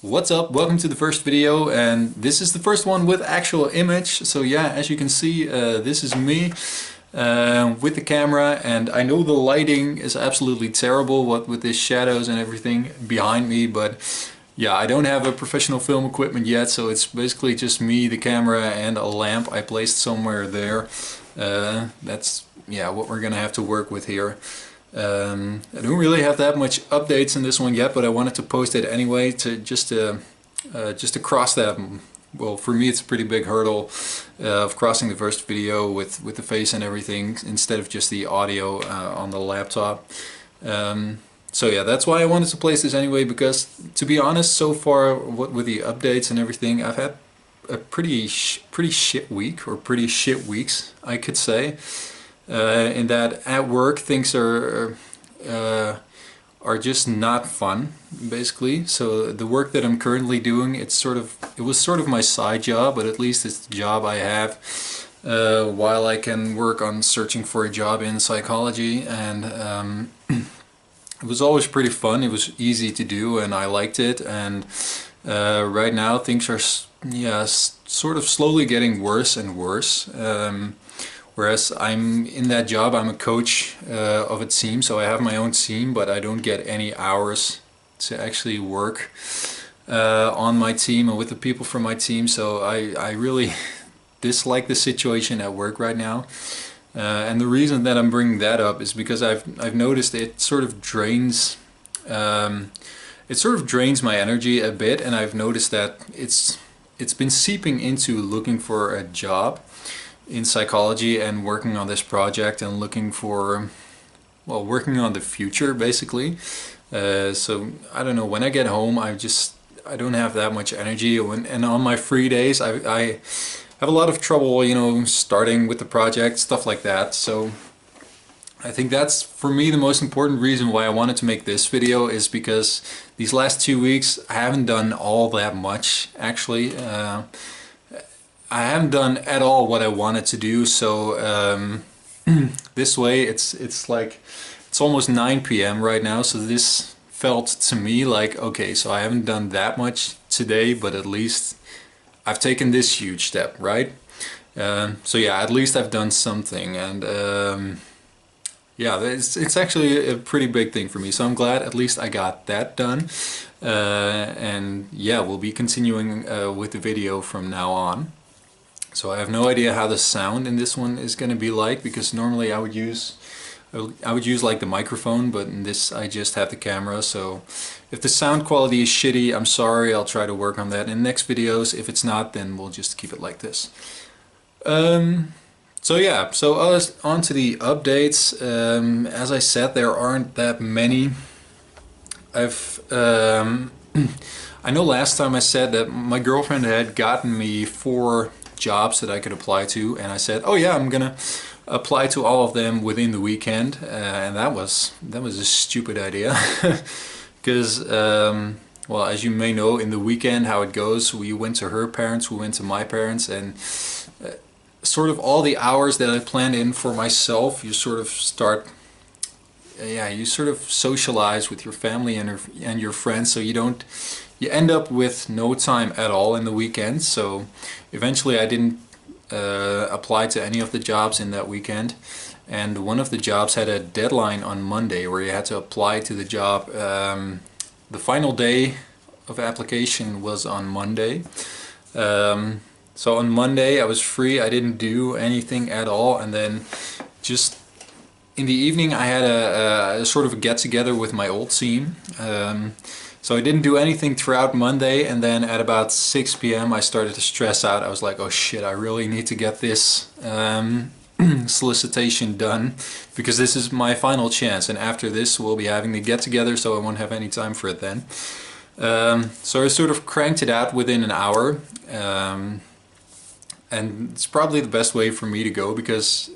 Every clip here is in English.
What's up? Welcome to the first video, and this is the first one with actual image. So yeah, as you can see, this is me with the camera, and I know the lighting is absolutely terrible with the shadows and everything behind me, but yeah, I don't have a professional film equipment yet, so it's basically just me, the camera, and a lamp I placed somewhere there. That's yeah, what we're gonna have to work with here. I don't really have that much updates in this one yet, but I wanted to post it anyway to just to cross that. Well, for me it's a pretty big hurdle of crossing the first video with the face and everything instead of just the audio on the laptop. So yeah, that's why I wanted to place this anyway, because to be honest, so far with the updates and everything, I've had a pretty shit week, or pretty shit weeks, I could say. In that at work things are just not fun, basically. So the work that I'm currently doing, it was sort of my side job, but at least it's the job I have while I can work on searching for a job in psychology, and it was always pretty fun. It was easy to do and I liked it, and right now things are sort of slowly getting worse and worse. Whereas I'm in that job, I'm a coach of a team, so I have my own team, but I don't get any hours to actually work on my team and with the people from my team. So I really dislike the situation at work right now. And the reason that I'm bringing that up is because I've noticed it sort of drains my energy a bit, and I've noticed that it's been seeping into looking for a job in psychology and working on this project and looking for, well, working on the future basically. So I don't know, when I get home I don't have that much energy, and on my free days I have a lot of trouble, you know, starting with the project, stuff like that. So I think that's, for me, the most important reason why I wanted to make this video, is because these last 2 weeks I haven't done all that much actually. I haven't done at all what I wanted to do, so this way it's like, it's almost 9 p.m. right now, so this felt to me like, okay, so I haven't done that much today, but at least I've taken this huge step, right? So yeah, at least I've done something, and yeah, it's actually a pretty big thing for me, so I'm glad at least I got that done. And yeah, we'll be continuing with the video from now on. So I have no idea how the sound in this one is going to be like, because normally I would use like the microphone, but in this I just have the camera. So if the sound quality is shitty, I'm sorry. I'll try to work on that in next videos. If it's not, then we'll just keep it like this. So yeah, so on to the updates. As I said, there aren't that many. I know last time I said that my girlfriend had gotten me 4 jobs that I could apply to, and I said, oh yeah, I'm gonna apply to all of them within the weekend, and that was a stupid idea. Because well, as you may know, in the weekend how it goes, we went to her parents, we went to my parents, and sort of all the hours that I planned in for myself, you sort of start, yeah, you sort of socialize with your family and your friends, so you end up with no time at all in the weekend. So eventually I didn't apply to any of the jobs in that weekend, and one of the jobs had a deadline on Monday where you had to apply to the job. The final day of application was on Monday. So on Monday I was free, I didn't do anything at all, and then just in the evening I had a sort of a get-together with my old team. So I didn't do anything throughout Monday, and then at about 6 p.m. I started to stress out. I was like, oh shit, I really need to get this solicitation done, because this is my final chance, and after this we'll be having the get-together, so I won't have any time for it then. So I sort of cranked it out within an hour, and it's probably the best way for me to go, because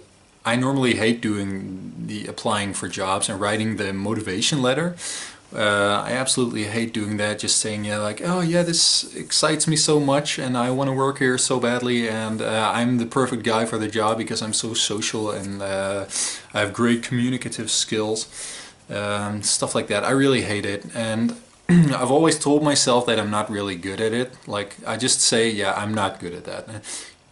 I normally hate doing the applying for jobs and writing the motivation letter. I absolutely hate doing that, just saying, yeah, like, oh yeah, this excites me so much and I want to work here so badly, and I'm the perfect guy for the job because I'm so social and I have great communicative skills, stuff like that. I really hate it, and I've always told myself that I'm not really good at it. Like, I just say, yeah, I'm not good at that.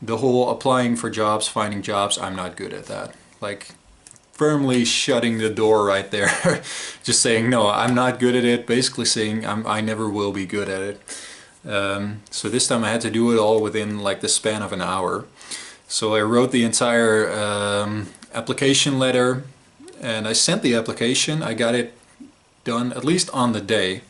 The whole applying for jobs, finding jobs, I'm not good at that. Like, firmly shutting the door right there. Just saying, no, I'm not good at it. Basically saying I never will be good at it. So this time I had to do it all within like the span of an hour. So I wrote the entire application letter, and I sent the application. I got it done at least on the day.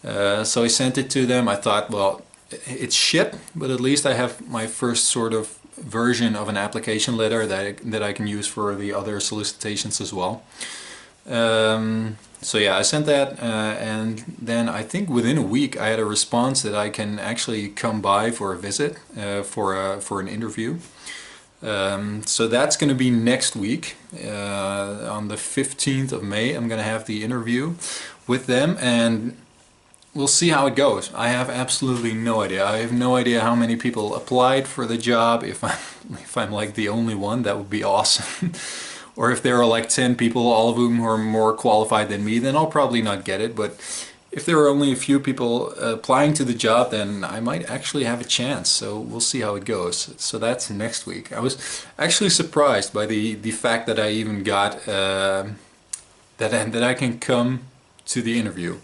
So I sent it to them. I thought, well, it's shit, but at least I have my first sort of version of an application letter that I can use for the other solicitations as well. So yeah, I sent that, and then I think within a week I had a response that I can actually come by for a visit, for an interview. So that's going to be next week. On the 15th of May I'm going to have the interview with them, and we'll see how it goes. I have absolutely no idea. I have no idea how many people applied for the job. If I'm like the only one, that would be awesome. Or if there are like 10 people, all of whom are more qualified than me, then I'll probably not get it. But if there are only a few people applying to the job, then I might actually have a chance. So we'll see how it goes. So that's next week. I was actually surprised by the fact that I even got that I can come to the interview.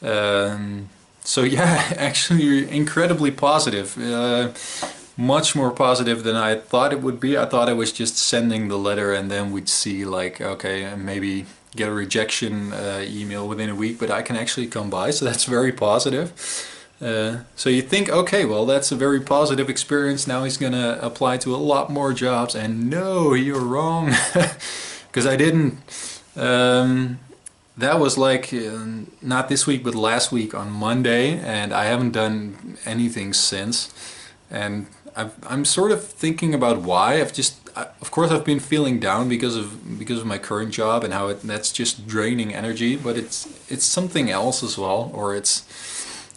So yeah, actually incredibly positive. Much more positive than I thought it would be. I thought I was just sending the letter and then we'd see like, okay, maybe get a rejection email within a week, but I can actually come by, so that's very positive. So you think, okay, well, that's a very positive experience. Now he's gonna apply to a lot more jobs, and no, you're wrong. Because I didn't. That was like, not this week, but last week on Monday, and I haven't done anything since. And I'm sort of thinking about why. Of course I've been feeling down because of my current job and how that's just draining energy, but it's something else as well, or it's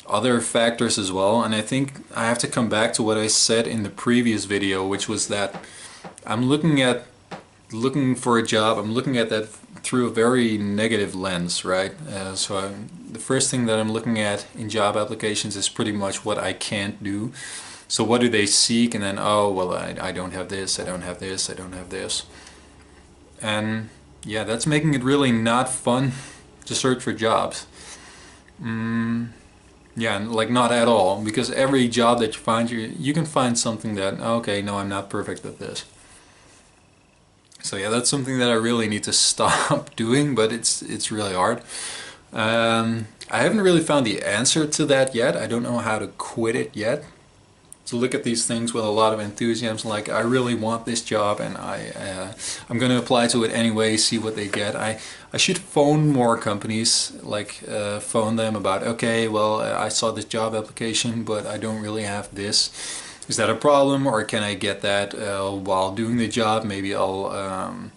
other factors as well. And I think I have to come back to what I said in the previous video, which was that I'm looking for a job, I'm looking at that through a very negative lens, right? The first thing that I'm looking at in job applications is pretty much what I can't do. So what do they seek? And then, oh, well, I don't have this, I don't have this, I don't have this. And yeah, that's making it really not fun to search for jobs. Yeah, like not at all, because every job that you find, you can find something that, okay, no, I'm not perfect at this. So yeah, that's something that I really need to stop doing, but it's really hard. I haven't really found the answer to that yet. I don't know how to quit it yet. To look at these things with a lot of enthusiasm, like I really want this job and I'm going to apply to it anyway, see what they get. I should phone more companies, like phone them about, okay, well, I saw this job application, but I don't really have this. Is that a problem, or can I get that while doing the job? Maybe I'll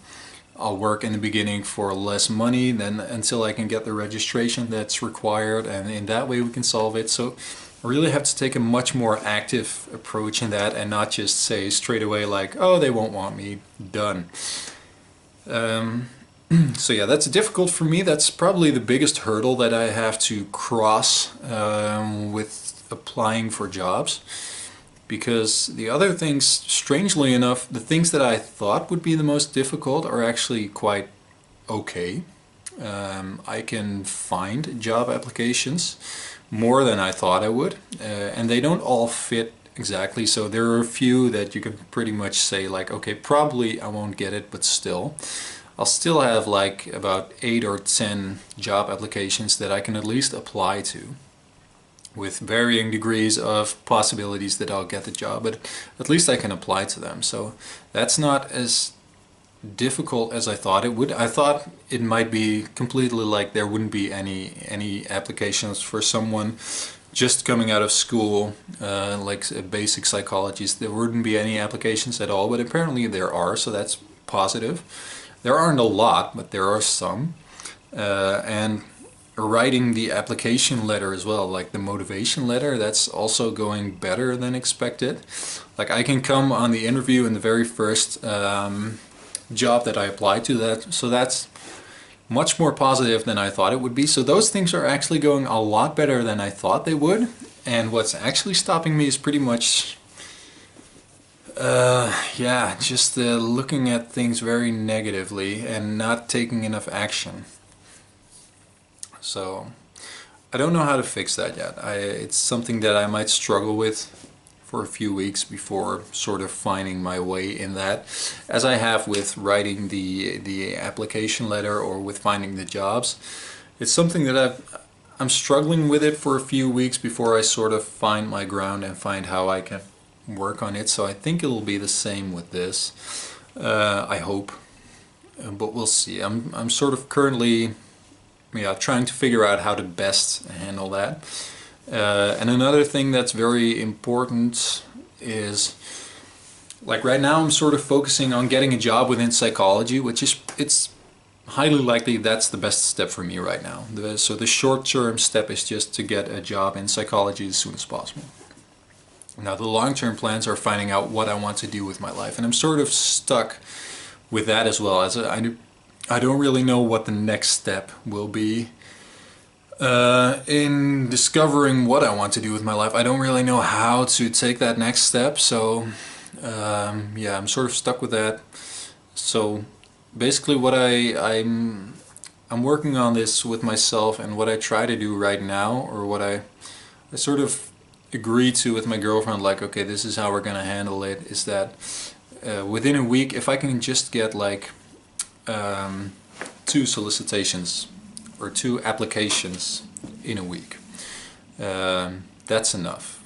work in the beginning for less money then until I can get the registration that's required, and in that way we can solve it. So I really have to take a much more active approach in that and not just say straight away like, oh, they won't want me, done. So yeah, that's difficult for me. That's probably the biggest hurdle that I have to cross with applying for jobs. Because the other things, strangely enough, the things that I thought would be the most difficult are actually quite okay. I can find job applications more than I thought I would, and they don't all fit exactly. So there are a few that you can pretty much say like, okay, probably I won't get it, but still I'll still have like about 8 or 10 job applications that I can at least apply to, with varying degrees of possibilities that I'll get the job, but at least I can apply to them. So that's not as difficult as I thought it would. I thought it might be completely like there wouldn't be any applications for someone just coming out of school, like a basic psychologist. There wouldn't be any applications at all, but apparently there are, so that's positive. There aren't a lot, but there are some. And writing the application letter as well, like the motivation letter, that's also going better than expected. Like I can come on the interview in the very first job that I applied to, so that's much more positive than I thought it would be. So those things are actually going a lot better than I thought they would. And what's actually stopping me is pretty much, yeah, just looking at things very negatively and not taking enough action. So I don't know how to fix that yet. It's something that I might struggle with for a few weeks before sort of finding my way in that, as I have with writing the application letter or with finding the jobs. It's something that I'm struggling with it for a few weeks before I sort of find my ground and find how I can work on it. So I think it'll be the same with this. I hope, but we'll see. I'm sort of currently, yeah, trying to figure out how to best handle that. And another thing that's very important is, like right now I'm sort of focusing on getting a job within psychology, which is, it's highly likely that's the best step for me right now. So the short-term step is just to get a job in psychology as soon as possible. Now the long-term plans are finding out what I want to do with my life, and I'm sort of stuck with that as well, as I don't really know what the next step will be. In discovering what I want to do with my life, I don't really know how to take that next step, so yeah, I'm sort of stuck with that. So basically what I'm working on this with myself, and what I try to do right now, or what I sort of agree to with my girlfriend, like, okay, this is how we're gonna handle it, is that within a week, if I can just get like 2 solicitations or 2 applications in a week, that's enough.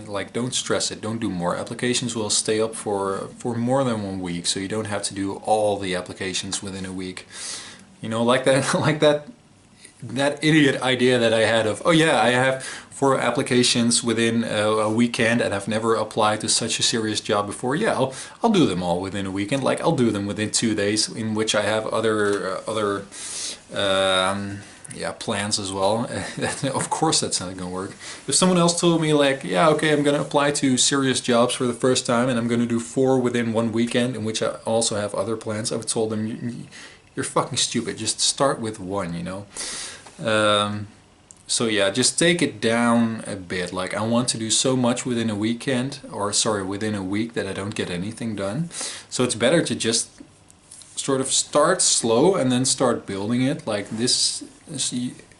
Like, don't stress it, don't do more. Applications will stay up for more than 1 week, so you don't have to do all the applications within a week. You know, like that like that idiot idea that I had of, oh yeah, I have 4 applications within a weekend and I've never applied to such a serious job before. Yeah, I'll do them all within a weekend. Like, I'll do them within 2 days, in which I have other yeah, plans as well. Of course that's not gonna work. If someone else told me, like, yeah, okay, I'm gonna apply to serious jobs for the first time and I'm gonna do 4 within 1 weekend, in which I also have other plans, I would have told them, you're fucking stupid, just start with 1, you know. So yeah, just take it down a bit. Like, I want to do so much within a weekend, or sorry, within a week, that I don't get anything done. So it's better to just sort of start slow and then start building it. Like this,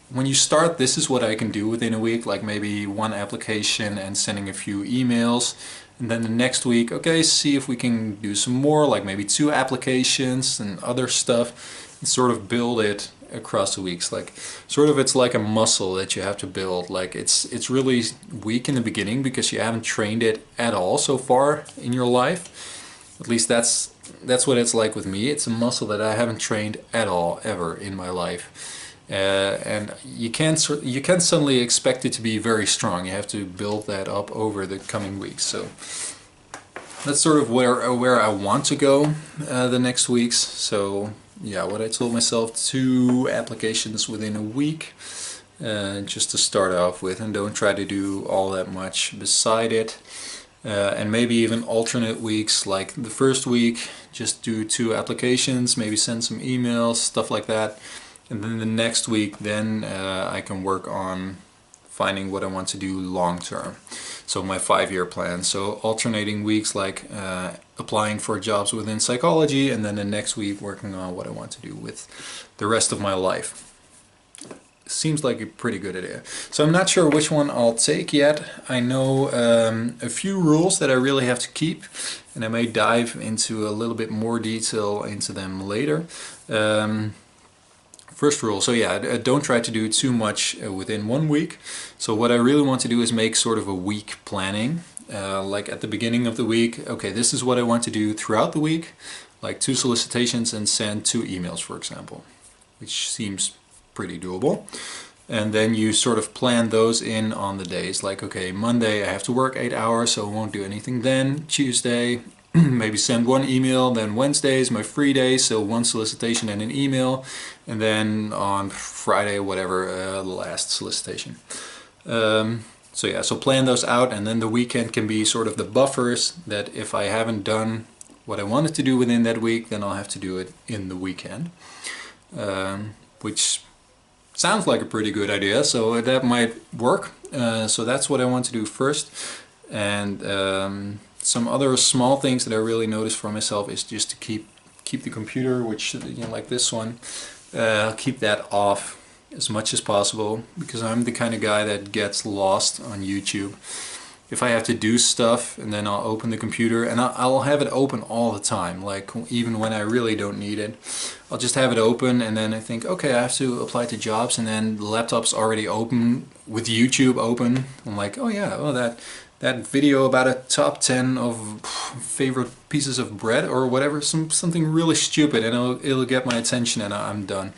when you start, this is what I can do within a week, like maybe 1 application and sending a few emails. And then the next week, okay, see if we can do some more, like maybe 2 applications and other stuff, and sort of build it across the weeks. Like, sort of, it's like a muscle that you have to build. Like, it's really weak in the beginning because you haven't trained it at all so far in your life. At least that's what it's like with me. It's a muscle that I haven't trained at all ever in my life. And you can't suddenly expect it to be very strong. You have to build that up over the coming weeks. So that's sort of where I want to go the next weeks. So yeah, what I told myself, 2 applications within a week, just to start off with, and don't try to do all that much beside it. And maybe even alternate weeks, like the first week just do 2 applications, maybe send some emails, stuff like that. And then the next week, then I can work on finding what I want to do long term. So my 5-year plan. So alternating weeks, like applying for jobs within psychology, and then the next week working on what I want to do with the rest of my life. Seems like a pretty good idea. So I'm not sure which one I'll take yet. I know a few rules that I really have to keep, and I may dive into a little bit more detail into them later. First rule, so yeah, don't try to do too much within 1 week. So what I really want to do is make sort of a week planning. Like at the beginning of the week, okay, this is what I want to do throughout the week, like 2 solicitations and send 2 emails, for example, which seems pretty doable. And then you sort of plan those in on the days, like, okay, Monday I have to work 8 hours, so I won't do anything then. Tuesday, maybe send 1 email. Then Wednesday is my free day, so 1 solicitation and an email. And then on Friday, whatever, the last solicitation. So yeah, so plan those out, and then the weekend can be sort of the buffers, that if I haven't done what I wanted to do within that week, then I'll have to do it in the weekend. which sounds like a pretty good idea, so that might work. So that's what I want to do first. And some other small things that I really noticed for myself is just to keep the computer, which, you know, like this one, keep that off as much as possible, because I'm the kind of guy that gets lost on YouTube. If I have to do stuff, and then I'll open the computer, and I'll have it open all the time, like even when I really don't need it. I'll just have it open, and then I think, okay, I have to apply to jobs, and then the laptop's already open with YouTube open. I'm like, oh yeah, oh that video about a top 10 of favorite pieces of bread or whatever, something really stupid, and it'll get my attention, and I'm done.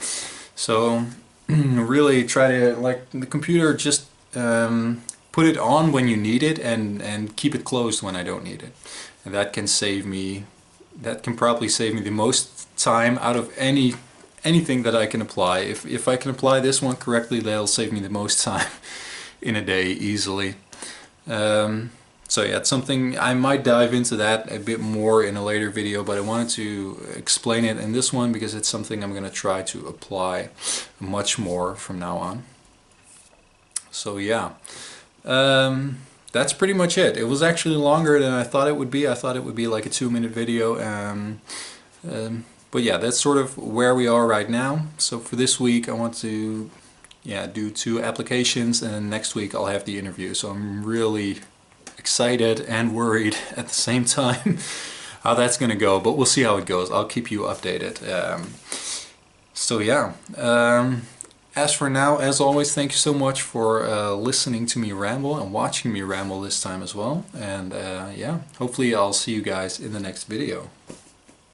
So really try to, like, the computer, just put it on when you need it, and keep it closed when I don't need it. And that can save me, that can probably save me the most time out of anything that I can apply. If I can apply this one correctly, that'll save me the most time in a day easily. So yeah, it's something I might dive into that a bit more in a later video, but I wanted to explain it in this one because it's something I'm going to try to apply much more from now on. So yeah, that's pretty much it. It was actually longer than I thought it would be. I thought it would be like a 2-minute video. But yeah, that's sort of where we are right now. So for this week I want to do 2 applications, and then next week I'll have the interview. So I'm really excited and worried at the same time how that's gonna go, but we'll see how it goes. I'll keep you updated. So yeah, as for now, as always, thank you so much for listening to me ramble and watching me ramble this time as well. And yeah, hopefully I'll see you guys in the next video.